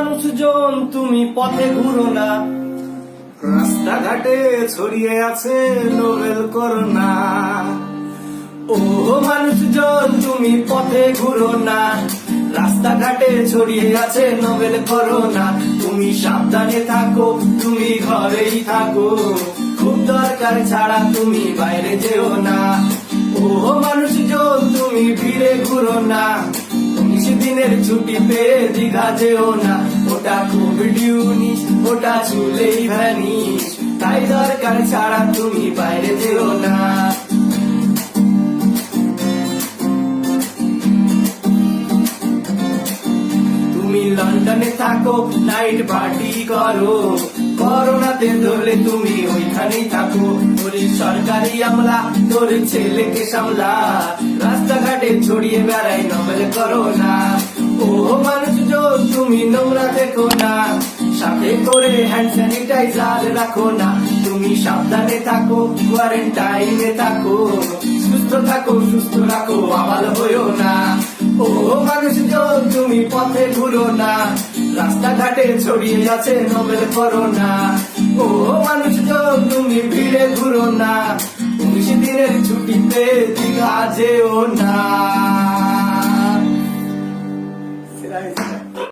মানুষজন তুমি পথে ঘুরো না, রাস্তাঘাটে ছড়িয়ে আছে নোবেল করোনা। ও মানুষজন তুমি পথে ঘুরো না, রাস্তাঘাটে ছড়িয়ে আছে নোবেল করোনা। তুমি সাবধানে থাকো, তুমি ঘরেই থাকো, খুব দরকার ছাড়া তুমি বাইরে যেও না। ও মানুষজন তুমি ভিড়ে ঘুরো না, 19 দিনের ছুটি পেয়ে দীঘা যেও না। ওটা কোভিড-19, ওটা চুলেই ভ্যানিশ, তাই দরকার ছাড়া তুমি বাইরে যেও না। তুমি লন্ডনে থাকো, নাইট পার্টি করো, করোনাতে ধরলে তুমি ওইখানেই থাকো। তোর সরকারি আমলা তোর ছেলেকে সামলা, রাস্তাঘাটে ছড়িয়ে বেড়াই নোবেল করোনা। ও মানুষজন তুমি নোংরা দেখো না, সাথে করে হ্যান্ড স্যানিটাইজার রাখো না। তুমি সাবধানে থাকো, কোয়ারেন্টাইনে থাকো, সুস্থ থাকো, সুস্থ রাখো, আবাল হইও না। ও মানুষজন তুমি পথে ঘুরো না, রাস্তাঘাটে ছড়িয়ে আছে নোবেল করোনা। ও মানুষজন তুমি ভিড়ে ঘুরো না, 19 দিনের ছুটিতে দীঘা যেও না।